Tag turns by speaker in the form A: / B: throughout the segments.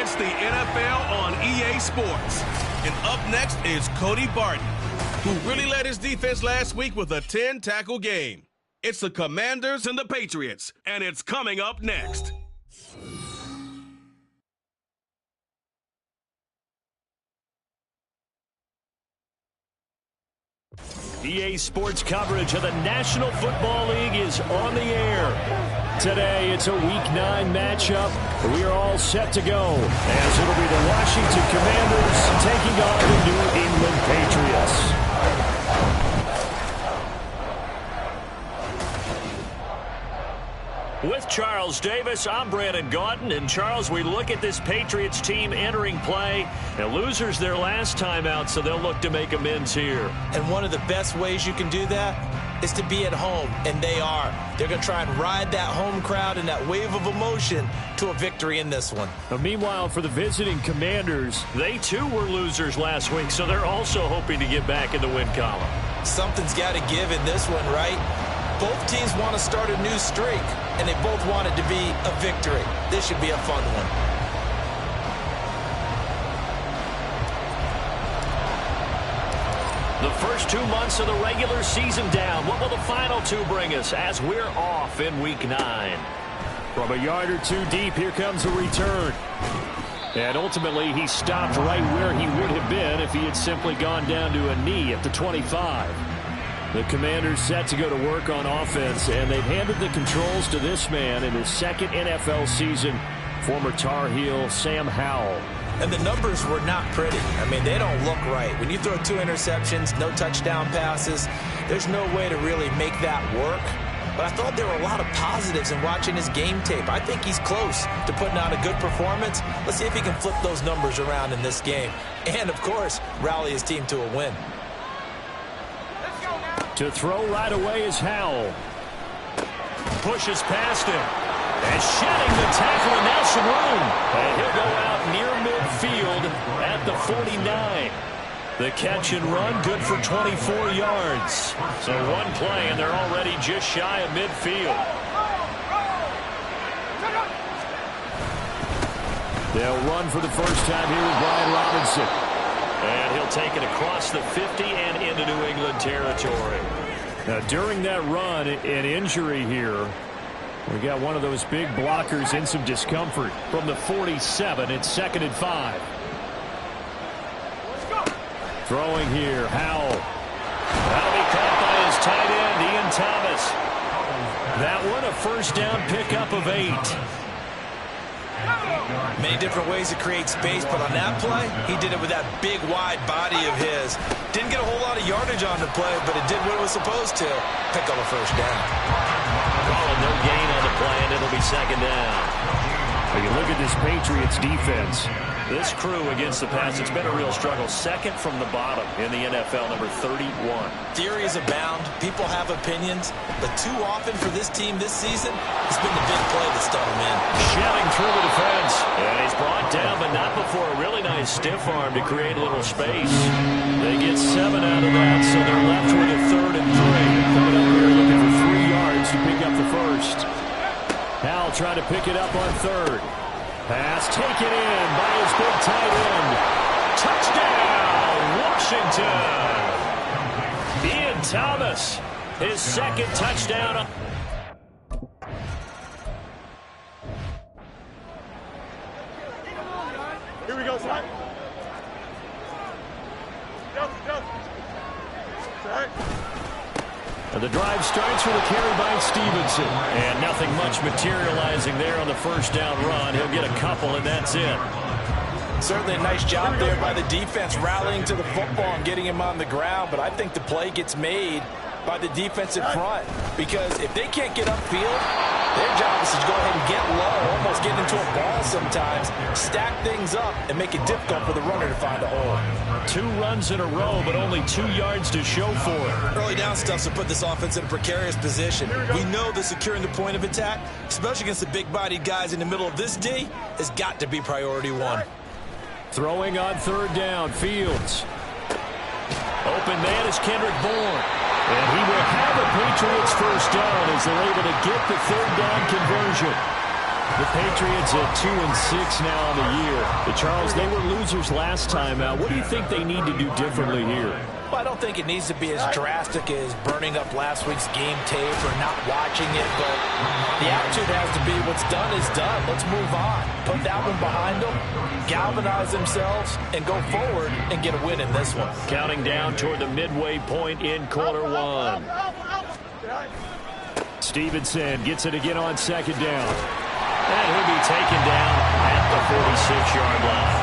A: It's the NFL on EA Sports. And up next is Cody Barton, who really led his defense last week with a 10-tackle game. It's the Commanders and the Patriots, and it's coming up next.
B: EA Sports coverage of the National Football League is on the air. Today, it's a Week 9 matchup. We are all set to go, as it'll be the Washington Commanders taking on the New England Patriots. With Charles Davis, I'm Brandon Gaudin. And Charles, we look at this Patriots team entering play. And losers their last time out, so they'll look to make amends here.
C: And one of the best ways you can do that is to be at home, and they are. They're going to try and ride that home crowd and that wave of emotion to a victory in this one.
B: Now, meanwhile, for the visiting Commanders, they too were losers last week, so they're also hoping to get back in the win column.
C: Something's got to give in this one, right? Both teams want to start a new streak, and they both want it to be a victory. This should be a fun one.
B: The first 2 months of the regular season down. What will the final two bring us as we're off in Week 9? From a yard or two deep, here comes a return. And ultimately, he stopped right where he would have been if he had simply gone down to a knee at the 25. The Commanders set to go to work on offense, and they've handed the controls to this man in his second NFL season, former Tar Heel Sam Howell.
C: And the numbers were not pretty. I mean, they don't look right. When you throw 2 interceptions, no touchdown passes, there's no way to really make that work. But I thought there were a lot of positives in watching his game tape. I think he's close to putting out a good performance. Let's see if he can flip those numbers around in this game. And, of course, rally his team to a win.
B: To throw right away is Howell. Pushes past him. And shedding the tackle, and now some room. And he'll go out near midfield at the 49. The catch and run, good for 24 yards. So one play, and they're already just shy of midfield. They'll run for the first time here with Brian Robinson. And he'll take it across the 50 and into New England territory. Now, during that run, an injury here. We got one of those big blockers in some discomfort. From the 47, it's 2nd and 5. Throwing here, Howell. That'll be caught by his tight end, Ian Thomas. That one, a first down pickup of 8.
C: Many different ways to create space, but on that play, he did it with that big, wide body of his. Didn't get a whole lot of yardage on the play, but it did what it was supposed to. Pick up a first down.
B: Calling no gain on the play, and it'll be 2nd down. When you look at this Patriots defense, this crew against the pass, it's been a real struggle. 2nd from the bottom in the NFL, number 31.
C: Theories abound. People have opinions. But too often for this team this season, it's been the big play that's done them in.
B: Shelling through the defense. And he's brought down, but not before a really nice stiff arm to create a little space. They get 7 out of that, so they're left with a 3rd and 3. Coming up here looking for 3 yards to pick up the first. Howell trying to pick it up on 3rd. Pass taken in by his big tight end. Touchdown, Washington. Ian Thomas, his 2nd touchdown.
D: Here we go, son.
B: The drive starts with a carry by Stevenson. And nothing much materializing there on the first down run. He'll get a couple, and that's it.
C: Certainly a nice job there by the defense rallying to the football and getting him on the ground. But I think the play gets made by the defensive front. Because if they can't get upfield, their job is to go ahead and get low, almost get into a ball sometimes, stack things up, and make it difficult for the runner to find a hole.
B: 2 runs in a row, but only 2 yards to show for it.
C: Early down stuff to put this offense in a precarious position. We know that securing the point of attack, especially against the big-bodied guys in the middle of this D, has got to be priority 1.
B: Throwing on 3rd down, Fields. Open man is Kendrick Bourne. And he will have a Patriots first down as they're able to get the 3rd down conversion. The Patriots at 2-6 now on the year. Charles, they were losers last time out. What do you think they need to do differently here?
C: Well, I don't think it needs to be as drastic as burning up last week's game tape or not watching it, but the attitude has to be what's done is done. Let's move on. Put that one behind them, galvanize themselves, and go forward and get a win in this one.
B: Counting down toward the midway point in quarter one. Stevenson gets it again on second down. And he'll be taken down at the 46-yard line.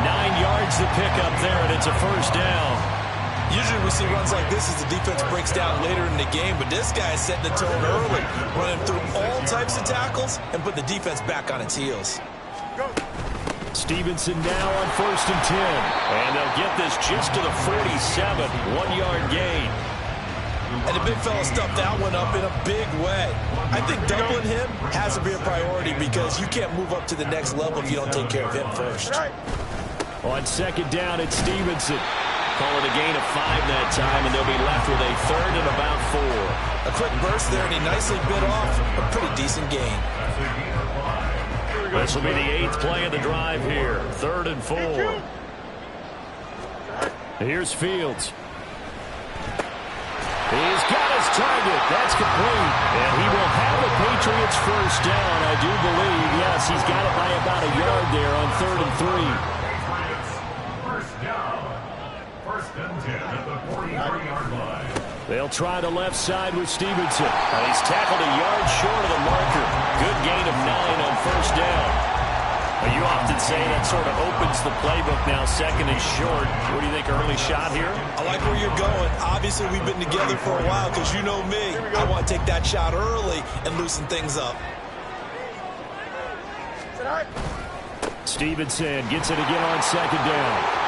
B: 9 yards to pick up there, and it's a first down.
C: Usually we see runs like this as the defense breaks down later in the game, but this guy is setting the tone early, running through all types of tackles and put the defense back on its heels.
B: Stevenson now on 1st and 10. And they'll get this just to the 47, 1-yard gain.
C: And the big fella stuffed that one up in a big way. I think doubling him has to be a priority because you can't move up to the next level if you don't take care of him first.
B: On second down, it's Stevenson. Call it a gain of 5 that time, and they'll be left with a 3rd and about 4.
C: A quick burst there, and he nicely bit off a pretty decent gain.
B: This will be the 8th play of the drive here. 3rd and 4. Here's Fields. He's got his target. That's complete. And he will have the Patriots first down, I do believe. Yes, he's got it by about a yard there on 3rd and 3. They'll try the left side with Stevenson. And he's tackled a yard short of the marker. Good gain of 9 on first down. Well, you often say that sort of opens the playbook now, 2nd and short. What do you think, early shot here?
C: I like where you're going. Obviously, we've been together for a while because you know me. I want to take that shot early and loosen things up.
B: Stevenson gets it again on second down.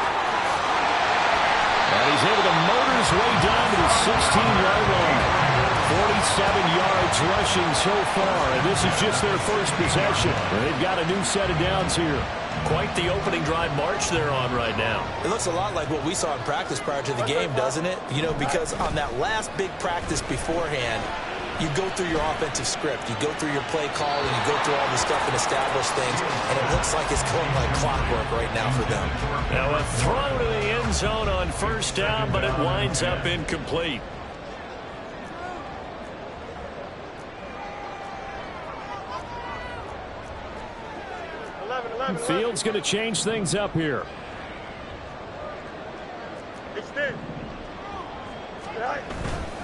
B: And he's able to motor his way down to the 16-yard line. 47 yards rushing so far, and this is just their first possession. And they've got a new set of downs here. Quite the opening drive march they're on right now.
C: It looks a lot like what we saw in practice prior to the game, doesn't it? You know, because on that last big practice beforehand, you go through your offensive script, you go through your play calling, you go through all this stuff and establish things, and it looks like it's going like clockwork right now for them.
B: Now a throw to the end zone on first down, but it winds up incomplete. Fields going to change things up here.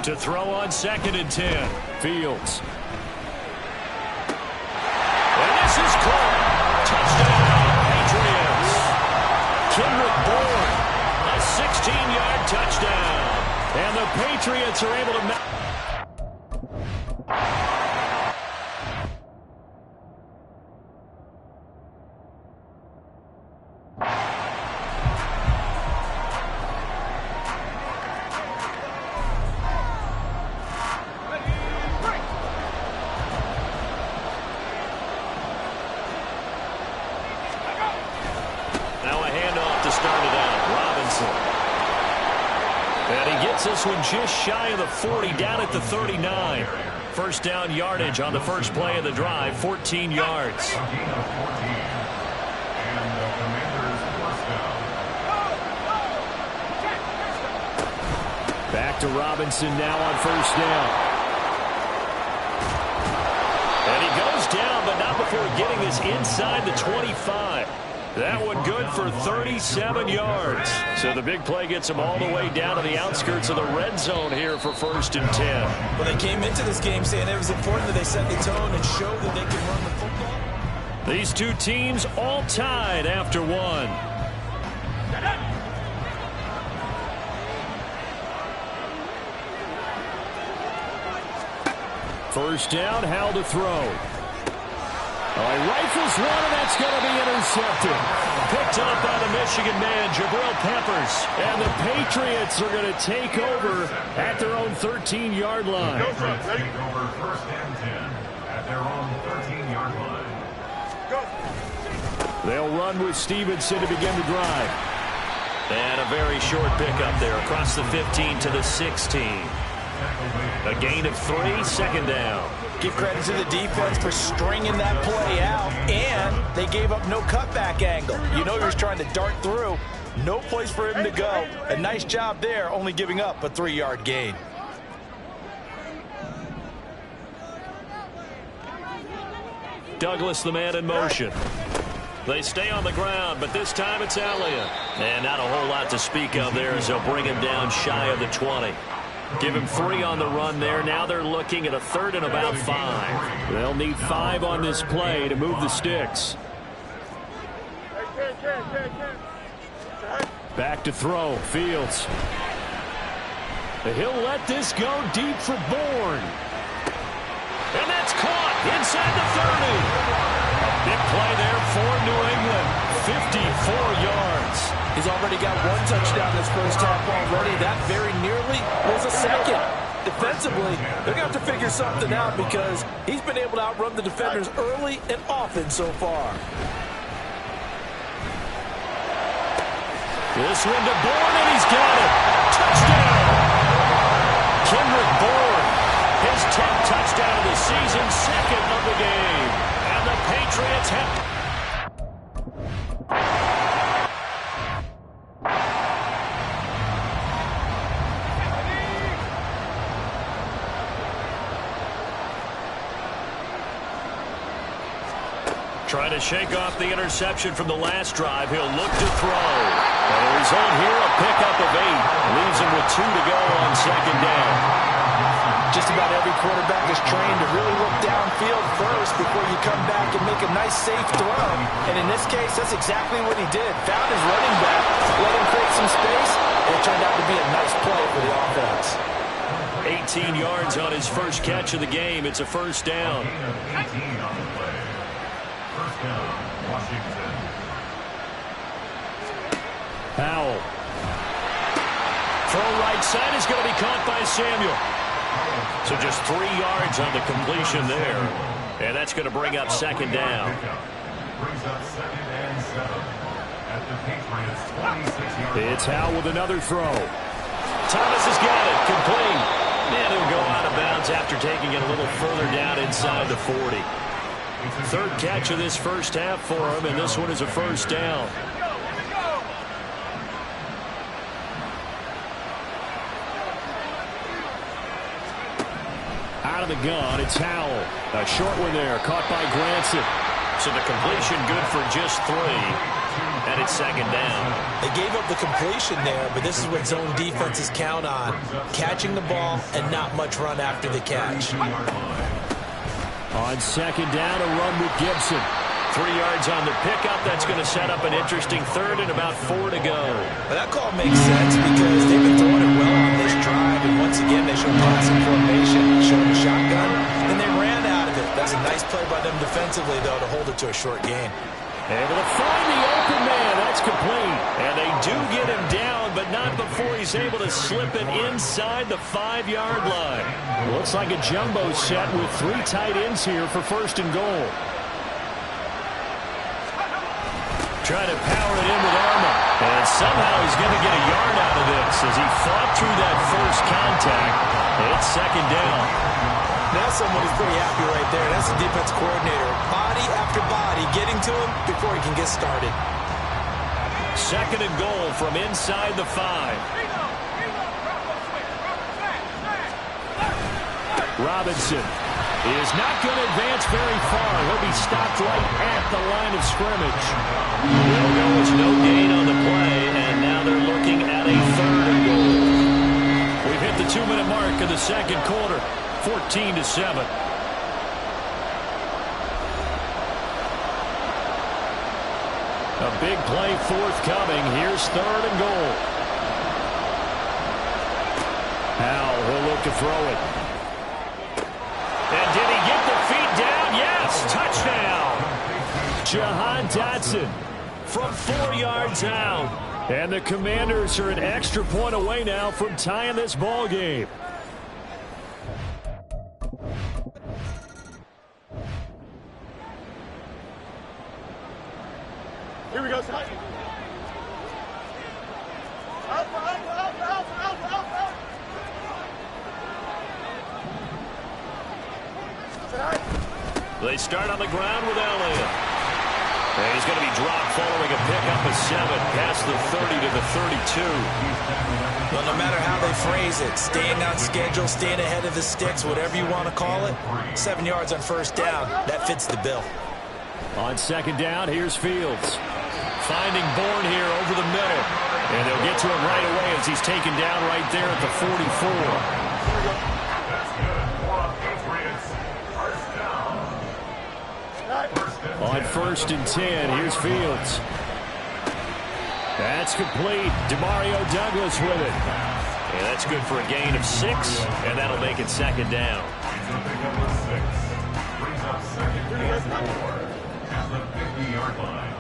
B: To throw on 2nd and 10. Fields. And this is caught. Touchdown, Patriots. Kendrick Bourne, a 16-yard touchdown. And the Patriots are able to... This one just shy of the 40, down at the 39. First down yardage on the first play of the drive, 14 yards. Back to Robinson now on first down. And he goes down, but not before getting this inside the 25. That one good for 37 yards. So the big play gets them all the way down to the outskirts of the red zone here for 1st and 10.
C: Well, they came into this game saying it was important that they set the tone and show that they can run the football.
B: These two teams all tied after one. First down, Howell to throw. He rifles one, and that's going to be intercepted. Picked up by the Michigan man, Jabril Peppers. And the Patriots are going to take over at their own 13-yard line.
D: Take over 1st and 10 at their own 13-yard line.
B: They'll run with Stevenson to begin the drive. And a very short pickup there across the 15 to the 16. A gain of 3, 2nd down.
C: Give credit to the defense for stringing that play out, and they gave up no cutback angle. You know he was trying to dart through. No place for him to go. A nice job there, only giving up a 3-yard gain.
B: Douglas, the man in motion. They stay on the ground, but this time it's Elliott. And not a whole lot to speak of there as they'll bring him down shy of the 20. Give him 3 on the run there. Now they're looking at a 3rd and about 5. They'll need 5 on this play to move the sticks. Back to throw. Fields. He'll let this go deep for Bourne. And that's caught inside the 30. Big play there for New England. 54 yards.
C: He's already got 1 touchdown this first half already. That very nearly was a second. Defensively, they're going to have to figure something out because he's been able to outrun the defenders early and often so far.
B: This one to Bourne, and he's got it. Touchdown! Kendrick Bourne, his 10th touchdown of the season, 2nd of the game. And the Patriots have... Trying to shake off the interception from the last drive. He'll look to throw. And he's on here, a pickup of 8. Leaves him with 2 to go on 2nd down.
C: Just about every quarterback is trained to really look downfield first before you come back and make a nice, safe throw. And in this case, that's exactly what he did. Found his running back, let him create some space, and it turned out to be a nice play for the offense.
B: 18 yards on his first catch of the game. It's a 1st down.
D: 18 on the play. First down, Washington.
B: Powell. Throw right side is going to be caught by Samuel. So just 3 yards on the completion there. And that's going to bring up 2nd down.
D: Brings up 2nd and 7 at the Patriots 26-yard line.
B: It's Howell with another throw. Thomas has got it. Complete. And he'll go out of bounds after taking it a little further down inside the 40. 3rd catch of this first half for him, and this one is a 1st down. Out of the gun, it's Howell. A short one there, caught by Granson. So the completion good for just 3, and it's 2nd down.
C: They gave up the completion there, but this is what zone defenses count on. Catching the ball and not much run after the catch.
B: On 2nd down, a run with Gibson. 3 yards on the pickup. That's going to set up an interesting 3rd and about 4 to go.
C: Well, that call makes sense because they've been throwing it well on this drive, and once again, they showed passing formation, showed a shotgun, and they ran out of it. That's a nice play by them defensively, though, to hold it to a short gain.
B: Able to find the open man. That's complete. And they do get him down, but not before he's able to slip it inside the 5-yard line. Looks like a jumbo set with 3 tight ends here for 1st and goal. Trying to power it in with Arma. And somehow he's going to get a yard out of this as he fought through that first contact. It's 2nd down.
C: Now someone is pretty happy right there. That's the defense coordinator. Body after body getting to him before he can get started.
B: 2nd and goal from inside the 5. Robinson is not going to advance very far. He'll be stopped right at the line of scrimmage. They'll go with no gain on the play, and now they're looking at a 3rd and goal. We've hit the 2-minute mark of the 2nd quarter. 14-7. A big play forthcoming. Here's 3rd and goal. Howell will look to throw it. And did he get the feet down? Yes, touchdown. Jahan Dotson from 4 yards out. And the Commanders are an extra point away now from tying this ball game.
E: Here we go, son.
B: They start on the ground with Elliott. And he's going to be dropped following a pickup of 7 past the 30 to the 32.
C: Well, no matter how they phrase it, staying on schedule, staying ahead of the sticks, whatever you want to call it, 7 yards on first down, that fits the bill.
B: On second down, here's Fields. Finding Bourne here over the middle. And they'll get to him right away as he's taken down right there at the 44.
D: That's good for Patriots. First down.
B: On 1st and 10, here's Fields. That's complete. Demario Douglas with it. And that's good for a gain of 6, and that'll make it second down.
D: It's a pickup of 6. Brings up second and 4 at the 50-yard line.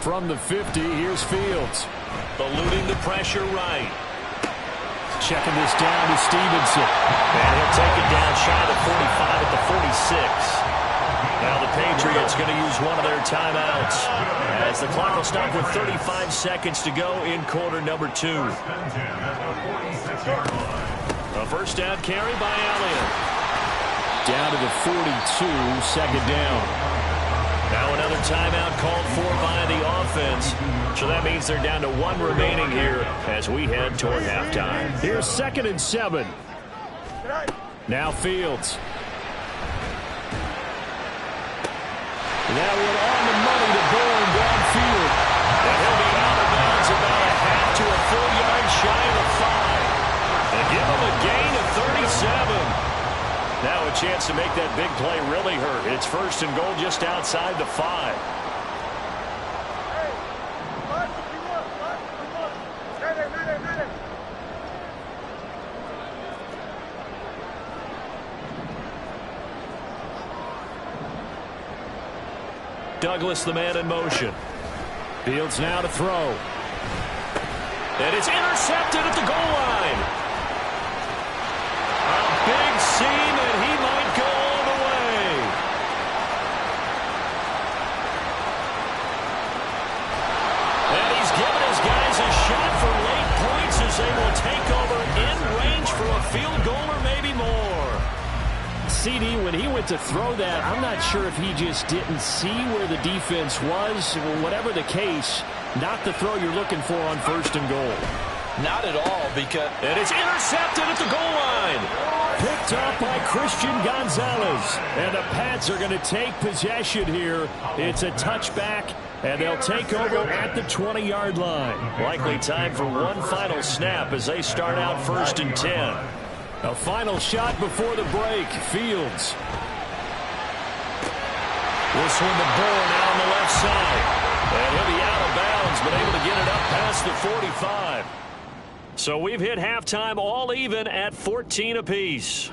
B: From the 50, here's Fields. Eluding the pressure right. Checking this down to Stevenson. And he'll take it down shy of the 45 at the 46. Now the Patriots going to use one of their timeouts as the clock will stop with 35 seconds to go in quarter number 2. A first down carry by Elliott. Down to the 42, second down. Now another timeout called for by the offense. So that means they're down to 1 remaining here as we head toward halftime. Here's 2nd and 7. Now Fields. That one on the money to Bourne downfield. And he'll be out of bounds about a half to a full yard shy of the 5. And give him a gain of 37. Now a chance to make that big play really hurt. It's 1st and goal just outside the 5. Douglas, the man in motion. Fields now to throw. And it's intercepted at the goal line. A big seam, and he might go all the way. And he's given his guys a shot for late points as they will take over in range for a field goal or maybe more. CD, when he went to throw that, I'm not sure if he just didn't see where the defense was. Whatever the case, not the throw you're looking for on 1st and goal.
C: Not at all, because...
B: And it's intercepted at the goal line. Picked up by Christian Gonzalez. And the Pats are going to take possession here. It's a touchback, and they'll take over at the 20-yard line. Likely time for one final snap as they start out 1st and 10. A final shot before the break. Fields. This one to Bourne out on the left side. And he'll be out of bounds, but able to get it up past the 45. So we've hit halftime all even at 14 apiece.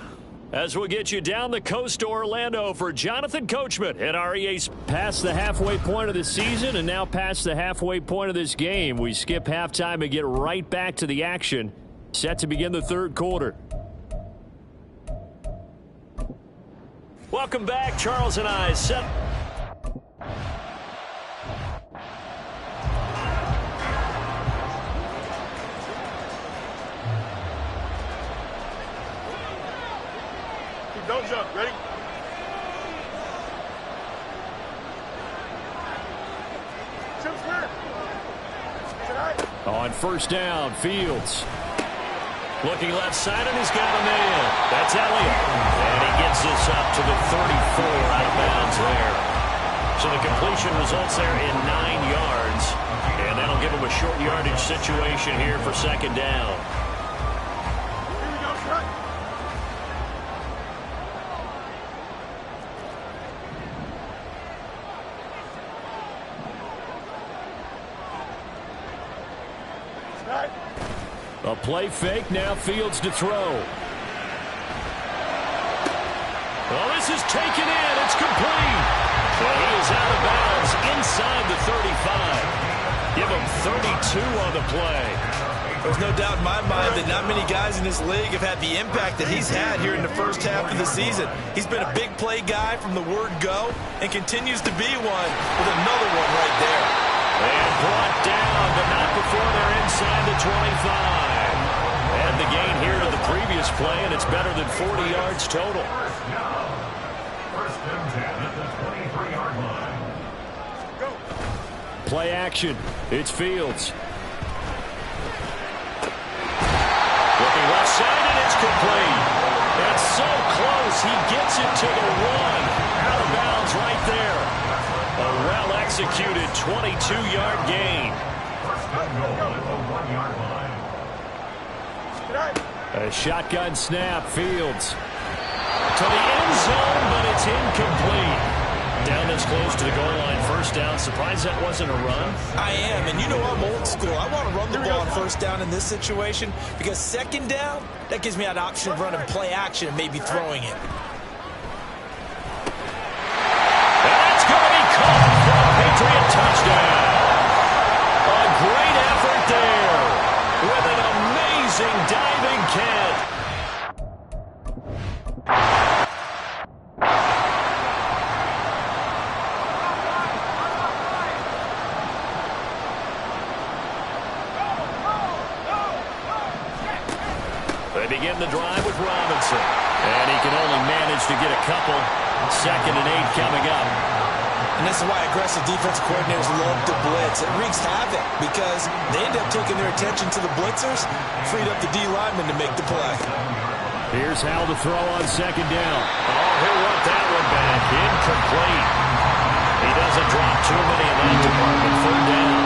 B: As we'll get you down the coast to Orlando for Jonathan Coachman at our EA. Past the halfway point of the season and now past the halfway point of this game. We skip halftime and get right back to the action. Set to begin the 3rd quarter. Welcome back. Charles and I set.
E: Don't jump. Ready?
B: On 1st down, Fields. Looking left side, and he's got a man. That's Elliott. And he gets this up to the 34 out of bounds there. So the completion results there in 9 yards. And that'll give him a short yardage situation here for 2nd down.
E: Here we go, cut.
B: A play fake, now Fields to throw. Well, this is taken in. It's complete. And he is out of bounds inside the 35. Give him 32 on the play.
C: There's no doubt in my mind that not many guys in this league have had the impact that he's had here in the first half of the season. He's been a big play guy from the word go and continues to be one with another one right there. And
B: brought down, but not before they're inside the 25. And the gain here to the previous play, and it's better than 40 yards total.
D: First and 10 at the 23-yard line.
E: Go.
B: Play action. It's Fields. Looking left side, and it's complete. It's so close. He gets it to the one. Out of bounds right there. A well-executed 22-yard gain.
D: First and goal at the 1-yard line.
B: A shotgun snap. Fields to the end zone, but it's incomplete. Down this close to the goal line. First down. Surprised that wasn't a run?
C: I am, and you know I'm old school. I want to run the ball on first down in this situation because second down, that gives me an option of running play action and maybe throwing it.
B: That's going to be caught for a Patriot touchdown. A great effort there with an amazing diving catch. They begin the drive with Robinson. And he can only manage to get a couple. 2nd and 8 coming up.
C: And this is why aggressive defense coordinators love to blitz. It wreaks havoc because they end up taking their attention to the blitzers, freed up the D lineman to make the play.
B: Here's Howell to throw on 2nd down. Oh, he'll want that one back. Incomplete. He doesn't drop too many in that department. 3rd down.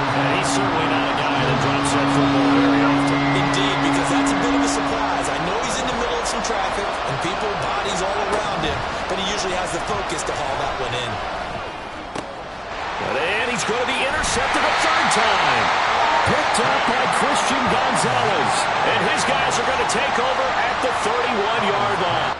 B: And he's certainly not a guy that drops that football very often.
C: Indeed, because that's a bit of a surprise. I know he's in the middle of some traffic and people, bodies all around him, but he usually has the focus to haul that one in.
B: And he's going to be intercepted a 3rd time. Picked up by Christian Gonzalez. And his guys are going to take over at the 31-yard line.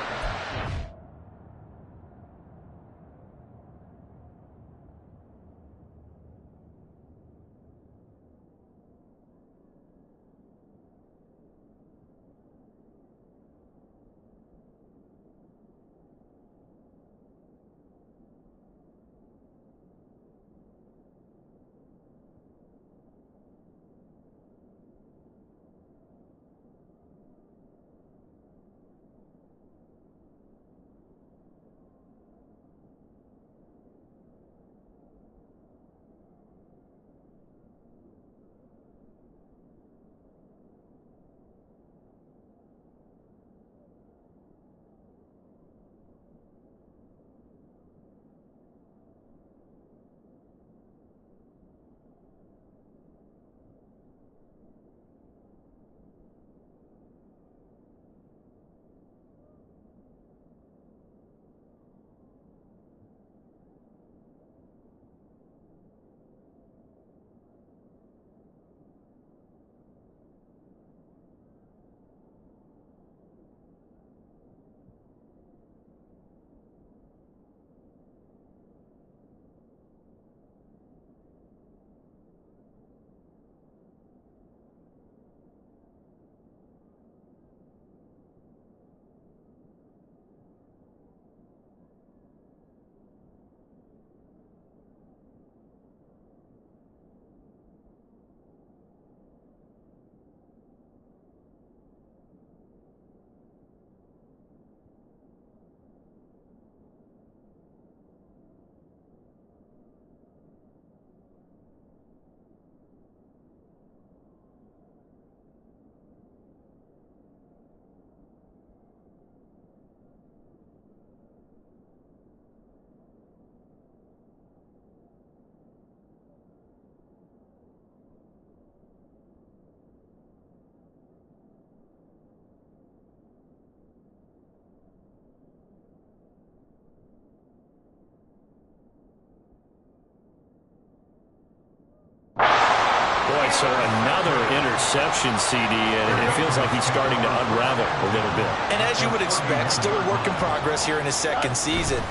B: So another interception, CD, and it feels like he's starting to unravel a little bit.
C: And as you would expect, still a work in progress here in his 2nd season.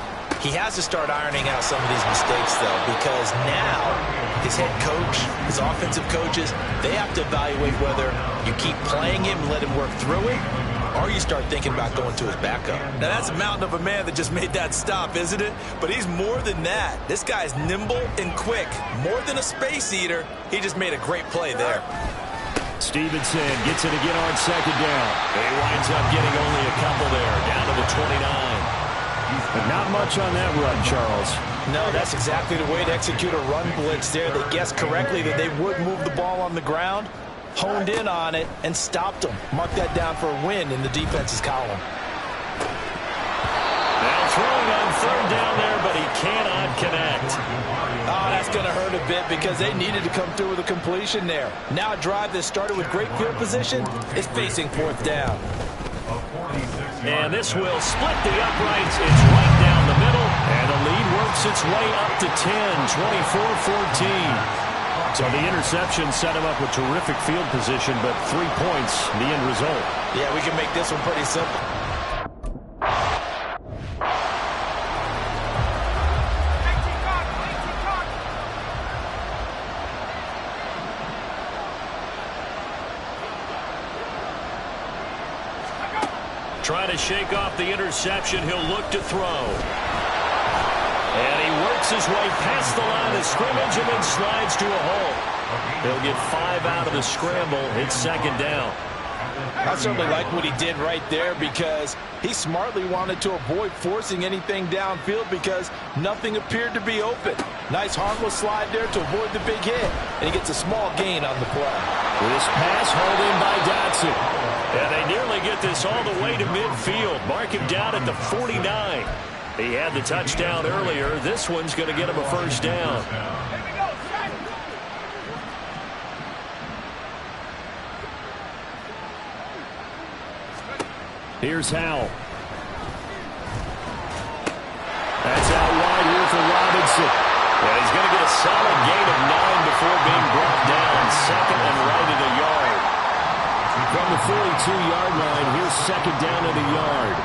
C: He has to start ironing out some of these mistakes, though, because now his head coach, his offensive coaches, they have to evaluate whether you keep playing him and let him work through it, or you start thinking about going to his backup. Now, that's a mountain of a man that just made that stop, isn't it? But he's more than that. This guy's nimble and quick. More than a space eater, he just made a great play there.
B: Stevenson gets it again on second down. He winds up getting only a couple there, down to the 29. But not much on that run, Charles.
C: No, that's exactly the way to execute a run blitz there. They guessed correctly that they would move the ball on the ground, honed in on it, and stopped them. Mark that down for a win in the defense's column.
B: Now throwing on third down there, but he cannot connect.
C: Oh, that's going to hurt a bit because they needed to come through with a completion there. Now a drive that started with great field position is facing fourth down.
B: And this will split the uprights. It's right down the middle. And the lead works its way up to 10, 24-14. So the interception set him up with terrific field position, but 3 points, the end result.
C: Yeah, we can make this one pretty simple.
B: Trying to shake off the interception. He'll look to throw. And he works his way past the line of scrimmage and then slides to a hole. He'll get 5 out of the scramble. It's second down.
C: I certainly like what he did right there because he smartly wanted to avoid forcing anything downfield because nothing appeared to be open. Nice harmless slide there to avoid the big hit. And he gets a small gain on the play.
B: This pass hauled in by Dotson. And they nearly get this all the way to midfield. Mark him down at the 49. He had the touchdown earlier. This one's going to get him a first down. Here's Howell. That's out wide here for Robinson. And he's going to get a solid gain of 9 before being brought down. Second and right at a yard. From the 42-yard line, here's second down at a yard.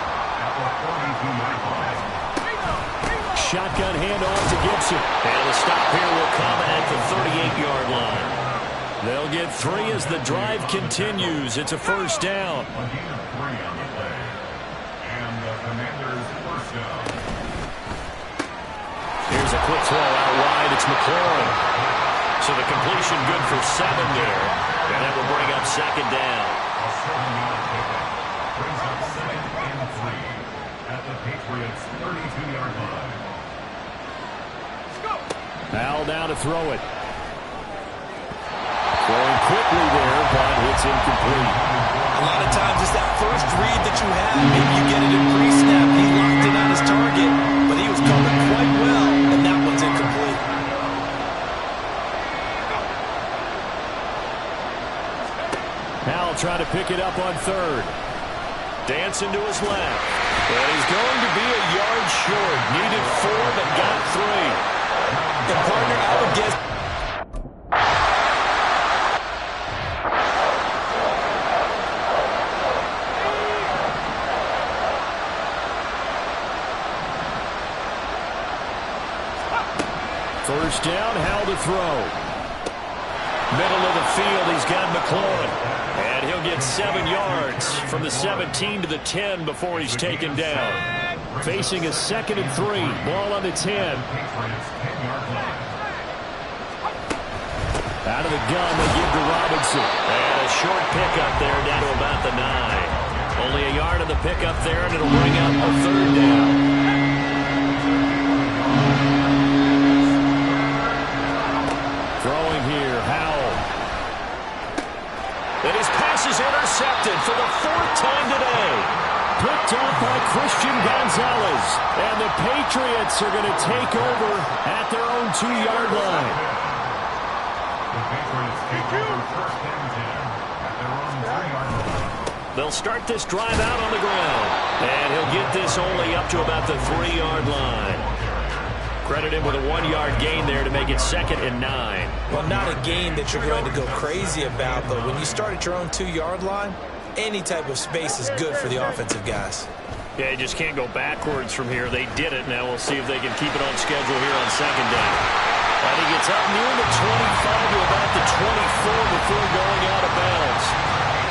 B: Shotgun handoff to Gibson. And the stop here will come at the 38-yard line. They'll get 3 as the drive continues. It's a first down. Here's a quick throw out wide. It's McLaurin. So the completion good for 7 there. And that will bring up second down.
D: Brings up second and 3 at the Patriots' 32-yard line.
B: Howell down to throw it. Throwing quickly there, but it's incomplete.
C: A lot of times it's that first read that you have. Maybe you get it in pre-snap. He locked in on his target, but he was covered quite well, and that one's incomplete.
B: Howell trying to pick it up on third. Dancing to his left. And he's going to be a yard short. Needed 4, but got 3.
C: The partner, I would guess.
B: First down, Howell to throw. Middle of the field, he's got McLaurin. And he'll get 7 yards from the 17 to the 10 before he's taken down. Facing a second and 3. Ball on the 10. Out of the gun, they give to Robinson. And a short pickup there down to about the 9. Only a yard of the pickup there, and it'll bring up a third down. Throwing here, Howell. And his pass is intercepted for the 4th time today. Picked off by Christian Gonzalez. And the Patriots are going to take over at their own 2-yard line.
D: The Patriots take over first and 10 at their own 3-yard line.
B: They'll start this drive out on the ground. And he'll get this only up to about the 3-yard line. Credit him with a 1-yard gain there to make it second and 9.
C: Well, not a gain that you're going to go crazy about, but when you start at your own 2-yard line, any type of space is good for the offensive guys.
B: Yeah, you just can't go backwards from here. They did it. Now we'll see if they can keep it on schedule here on second down. And he gets up near the 25 to about the 24 before going out of bounds.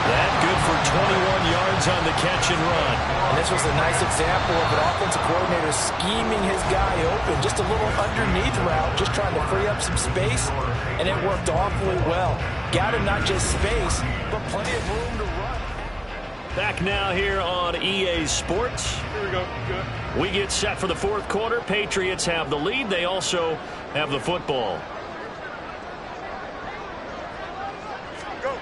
B: That good for 21 yards on the catch and run.
C: And this was a nice example of an offensive coordinator scheming his guy open. Just a little underneath route, just trying to free up some space, and it worked awfully well. Got him not just space, but plenty of room to run.
B: Back now here on EA Sports.
E: Here we go. Good.
B: We get set for the fourth quarter. Patriots have the lead. They also have the football.
E: Go.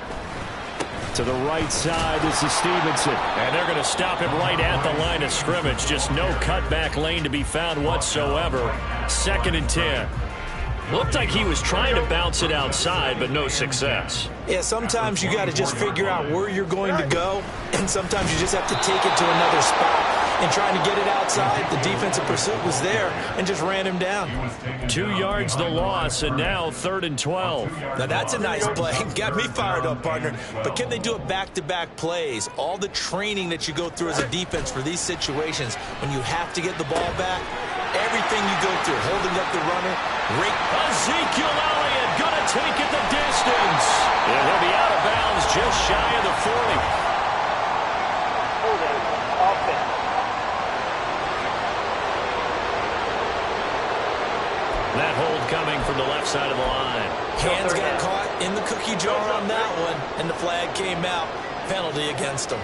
B: To the right side, this is Stevenson. And they're going to stop him right at the line of scrimmage. Just no cutback lane to be found whatsoever. 2nd and 10. Looked like he was trying to bounce it outside, but no success.
C: Yeah, sometimes you got to just figure out where you're going to go, and sometimes you just have to take it to another spot. And trying to get it outside, the defensive pursuit was there and just ran him down.
B: 2 yards the loss, and now 3rd and 12.
C: Now that's a nice play. Got me fired up, partner. But can they do it back-to-back plays? All the training that you go through as a defense for these situations, when you have to get the ball back, everything you go through, holding up the runner,
B: Ezekiel Elliott gonna take it the distance. And he'll be out of bounds just shy of the 40.
E: Hold it. Offense.
B: That hold coming from the left side of the line.
C: Hands got caught in the cookie jar on that one, and the flag came out. Penalty against him.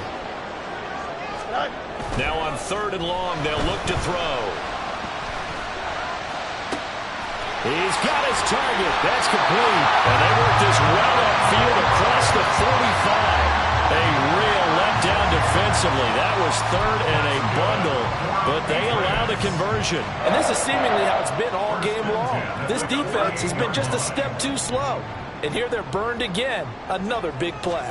B: Now on 3rd and long, they'll look to throw. He's got his target. That's complete. And they work this well upfield across the 45. A real letdown defensively. That was 3rd and a bundle, but they allow the conversion.
C: And this is seemingly how it's been all game long. This defense has been just a step too slow. And here they're burned again. Another big play.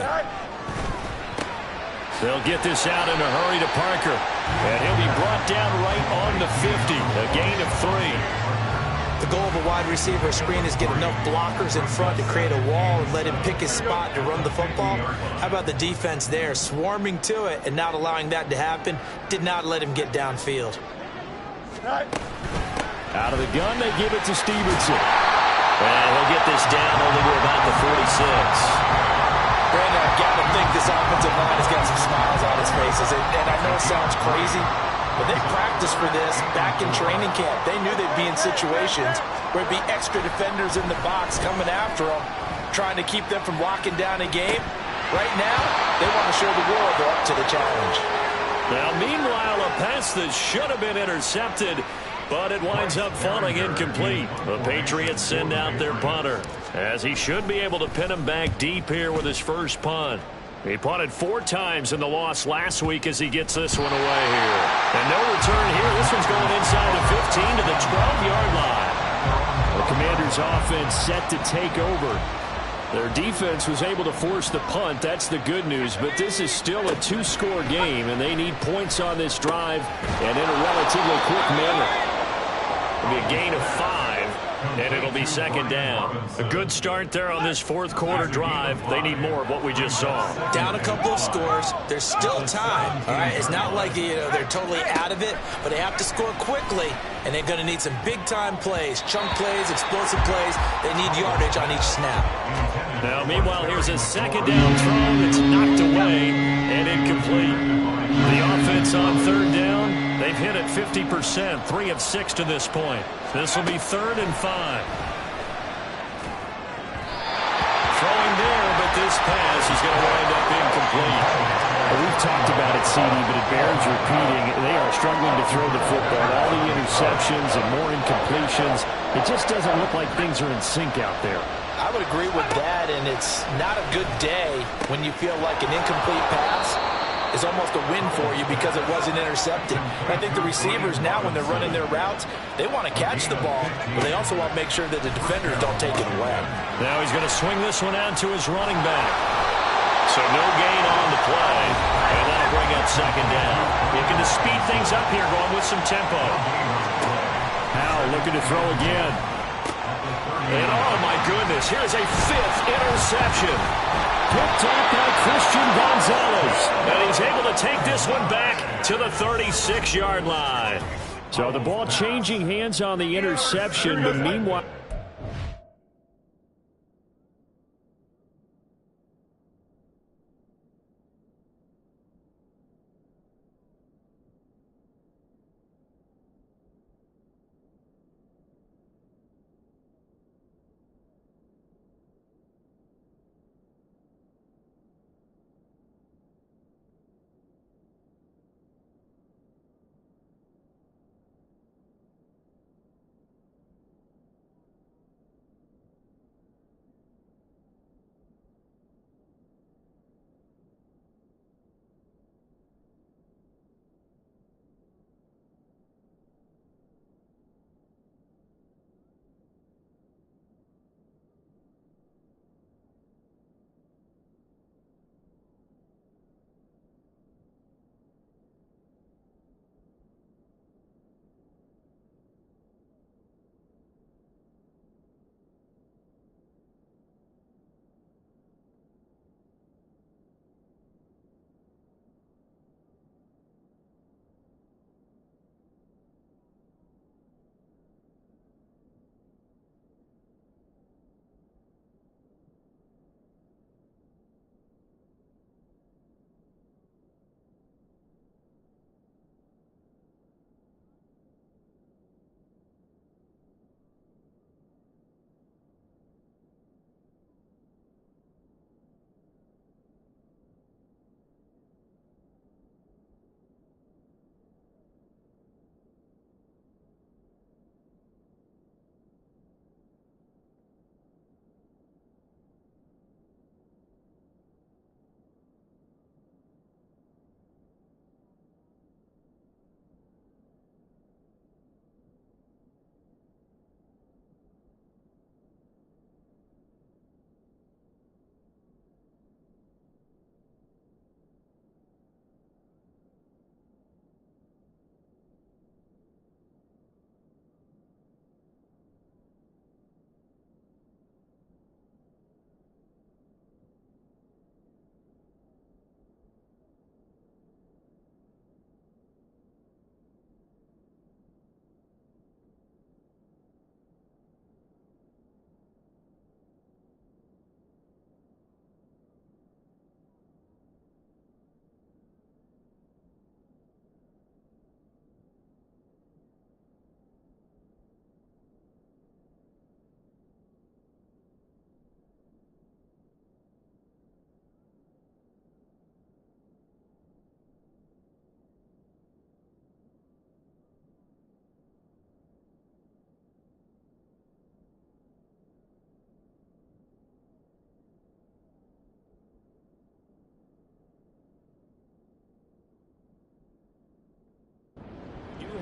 B: They'll get this out in a hurry to Parker. And he'll be brought down right on the 50. A gain of 3.
C: The goal of a wide receiver screen is get enough blockers in front to create a wall and let him pick his spot to run the football. How about the defense there, swarming to it and not allowing that to happen? Did not let him get downfield.
B: Out of the gun, they give it to Stevenson. And he'll get this down only to about the 46.
C: Brandon, I've got to think this offensive line has got some smiles on its faces. And I know it sounds crazy, but they practiced for this back in training camp. They knew they'd be in situations where it'd be extra defenders in the box coming after them, trying to keep them from locking down a game. Right now, they want to show the world they're up to the challenge.
B: Now, meanwhile, a pass that should have been intercepted, but it winds up falling incomplete. The Patriots send out their punter, as he should be able to pin him back deep here with his first punt. He punted 4 times in the loss last week as he gets this one away here. And no return here. This one's going inside the 15 to the 12-yard line. The Commanders' offense set to take over. Their defense was able to force the punt. That's the good news. But this is still a 2-score game, and they need points on this drive and in a relatively quick manner. It'll be a gain of 5. And it'll be 2nd down. A good start there on this 4th quarter drive. They need more of what we just saw.
C: Down a couple of scores. There's still time. All right, it's not like they're totally out of it, but they have to score quickly, and they're going to need some big-time plays, chunk plays, explosive plays. They need yardage on each snap.
B: Now, meanwhile, here's a 2nd down throw that's knocked away and incomplete. The offense on 3rd down, they've hit it 50%, 3 of 6 to this point. This will be 3rd and 5. Throwing there, but this pass is going to wind up incomplete.
F: Well, we've talked about it, CD, but it bears repeating. They are struggling to throw the football. All the interceptions and more incompletions. It just doesn't look like things are in sync out there.
C: I would agree with that, and it's not a good day when you feel like an incomplete pass is almost a win for you because it wasn't intercepted. I think the receivers now, when they're running their routes, they want to catch the ball, but they also want to make sure that the defenders don't take it away.
B: Now he's going to swing this one out to his running back. So no gain on the play, and that'll bring up 2nd down. Looking to speed things up here, going with some tempo.
F: Howell looking to throw again.
B: And oh my goodness, here's a 5th interception.
F: Picked up by Christian Gonzalez.
B: And he's able to take this one back to the 36-yard line.
F: So the ball changing hands on the interception, but meanwhile...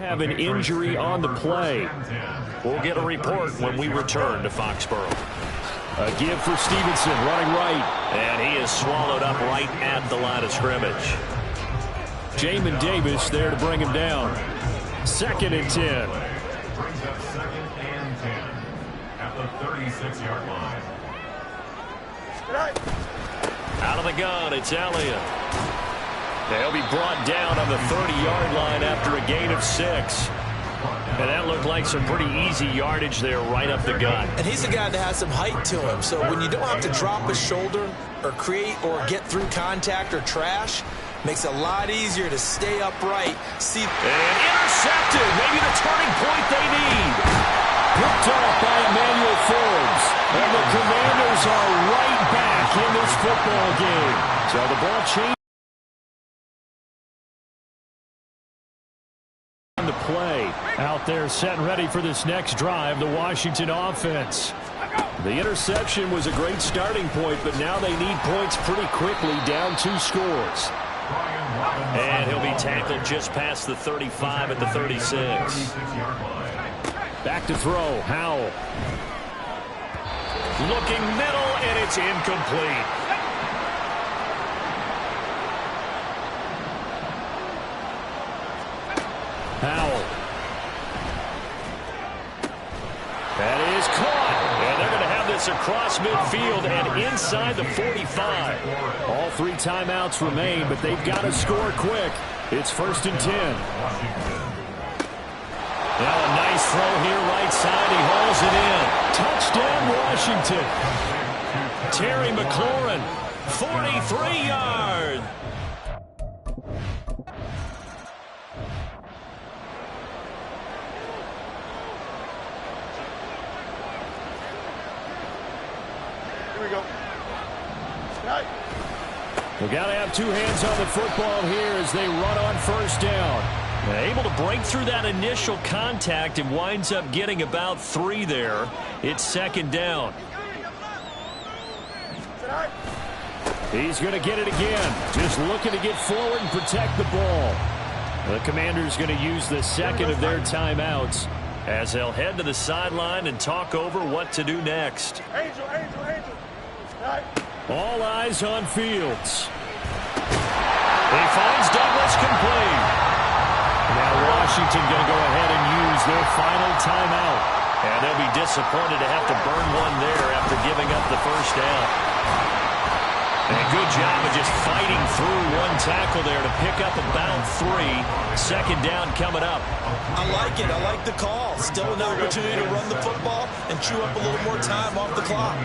B: have an injury on the play. We'll get a report when we return to Foxborough.
F: A give for Stevenson, running right.
B: And he is swallowed up right at the line of scrimmage.
F: Jamin Davis there to bring him down. 2nd and 10.
D: Brings up 2nd and 10 at the 36-yard line.
B: Out of the gun, it's Elliott. They'll be brought down on the 30-yard line after a gain of 6. And that looked like some pretty easy yardage there right up the gut.
C: And he's a guy that has some height to him, so when you don't have to drop a shoulder or create or get through contact or trash, makes it a lot easier to stay upright. And
B: intercepted, maybe the turning point they need.
F: Picked off by Emmanuel Forbes. And the Commanders are right back in this football game. So the ball changed. The play out there set and ready for this next drive, the Washington offense. The interception was a great starting point, but now they need points pretty quickly, down 2 scores.
B: And he'll be tackled just past the 35 at the 36.
F: Back to throw, Howell.
B: Looking middle, and it's incomplete.
F: Howell. That is caught.
B: And they're going to have this across midfield and inside the 45.
F: All 3 timeouts remain, but they've got to score quick. It's 1st and 10.
B: Now a nice throw here right side. He hauls it in.
F: Touchdown, Washington.
B: Terry McLaurin, 43 yards.
F: We've got to have 2 hands on the football here as they run on 1st down.
B: Able to break through that initial contact and winds up getting about 3 there. It's 2nd down.
F: He's going to get it again. Just looking to get forward and protect the ball. The Commanders going to use the 2nd of their timeouts
B: as they'll head to the sideline and talk over what to do next.
E: Angel.
F: All eyes on Fields.
B: He finds Douglas complete.
F: Now Washington going to go ahead and use their final timeout.
B: And they'll be disappointed to have to burn one there after giving up the 1st down. And a good job of just fighting through one tackle there to pick up about 3. 2nd down coming up.
C: I like it. I like the call. Still an opportunity to run the football and chew up a little more time off the clock.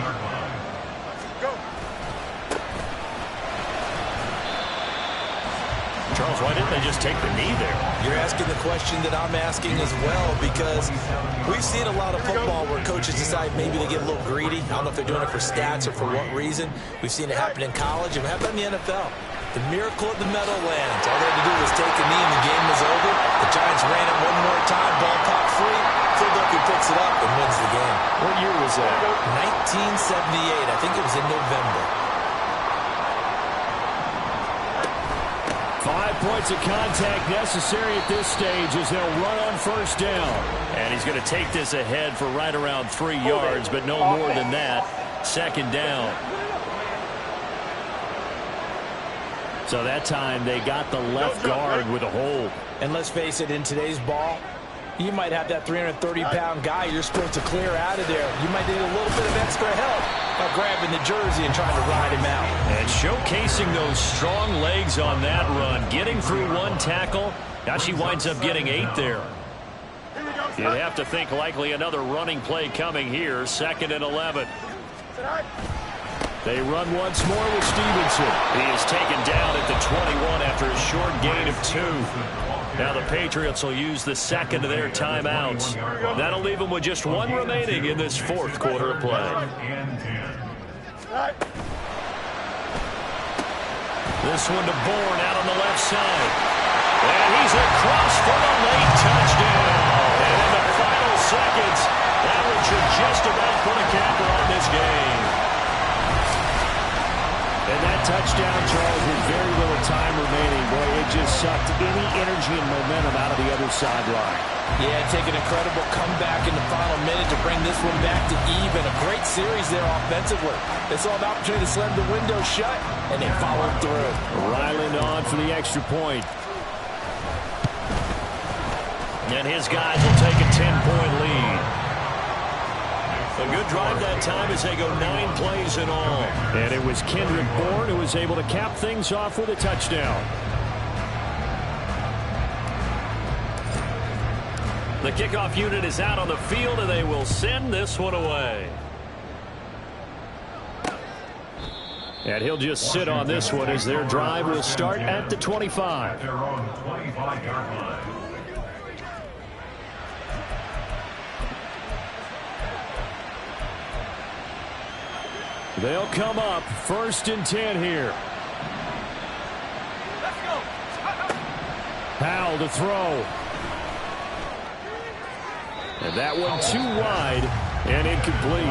B: Charles, why didn't they just take the knee there?
C: You're asking the question that I'm asking as well, because we've seen a lot of football where coaches decide maybe they get a little greedy. I don't know if they're doing it for stats or for what reason. We've seen it happen in college, and we have done in the NFL. The miracle at the Meadowlands. All they had to do was take a knee and the game was over. The Giants ran it one more time, ball caught free. Philadelphia picks it up and wins the game.
B: What year was that?
C: 1978. I think it was in November.
F: 5 points of contact necessary at this stage as they'll run on 1st down.
B: And he's going to take this ahead for right around 3 yards, but no more than that. 2nd down.
F: So that time they got the left guard with a hold.
C: And let's face it, in today's ball, you might have that 330-pound guy you're supposed to clear out of there. You might need a little bit of extra help by grabbing the jersey and trying to ride him out.
B: And showcasing those strong legs on that run, getting through one tackle. Now she winds up getting 8 there. You'd have to think likely another running play coming here. 2nd and 11.
F: They run once more with Stevenson.
B: He is taken down at the 21 after a short gain of 2. Now the Patriots will use the 2nd of their timeouts. That'll leave them with just 1 remaining in this 4th quarter of play. This one to Bourne out on the left side. And he's across for the late touchdown. And in the final seconds, that one should just about put a capper on this game.
F: And that touchdown, Charles, with very little time remaining, boy, it just sucked any energy and momentum out of the other sideline.
C: Yeah, take an incredible comeback in the final minute to bring this one back to even. A great series there offensively. They saw an opportunity to slam the window shut, and they followed through.
F: Ryland on for the extra point.
B: And his guys will take a 10-point lead. A good drive that time as they go 9 plays in all.
F: And it was Kendrick Bourne who was able to cap things off with a touchdown.
B: The kickoff unit is out on the field, and they will send this one away.
F: And he'll just sit on this one as their drive will start at the 25.
D: Their own 25-yard line.
F: They'll come up 1st and 10 here. Powell to throw. And that one too wide and incomplete.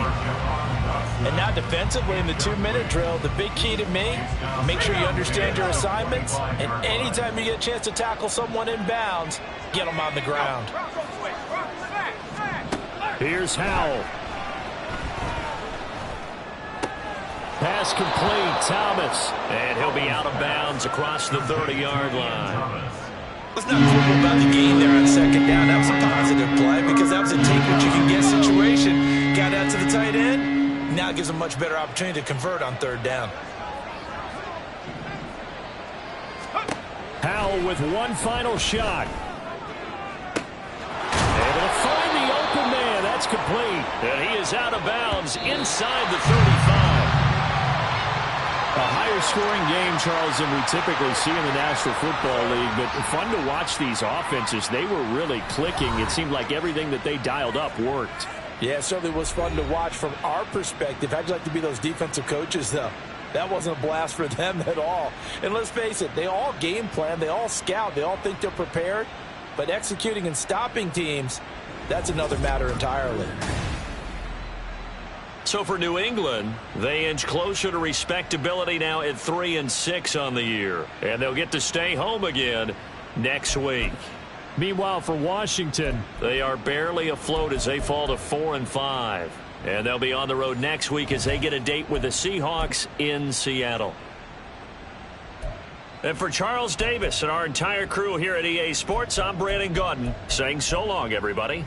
C: And now defensively in the 2-minute drill, the big key to me, make sure you understand your assignments, and anytime you get a chance to tackle someone in bounds, get them on the ground.
F: Here's Howell. Pass complete, Thomas.
B: And he'll be out of bounds across the 30-yard line.
C: Let's not quibble about the game there on 2nd down. That was a positive play because that was a take-what-you-can-get situation. Got out to the tight end. Now gives a much better opportunity to convert on 3rd down.
F: Howell with one final shot. Able to find the open man. That's complete.
B: And he is out of bounds inside the 35.
F: A higher scoring game, Charles, than we typically see in the National Football League, but fun to watch these offenses. They were really clicking. It seemed like everything that they dialed up worked.
C: Yeah, it certainly was fun to watch from our perspective. How'd you like to be those defensive coaches, though? That wasn't a blast for them at all. And let's face it, they all game plan, they all scout, they all think they're prepared, but executing and stopping teams, that's another matter entirely.
B: So for New England, they inch closer to respectability now at 3-6 on the year. And they'll get to stay home again next week.
F: Meanwhile, for Washington,
B: they are barely afloat as they fall to 4-5. And they'll be on the road next week as they get a date with the Seahawks in Seattle. And for Charles Davis and our entire crew here at EA Sports, I'm Brandon Gaudin saying so long, everybody.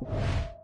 F: it.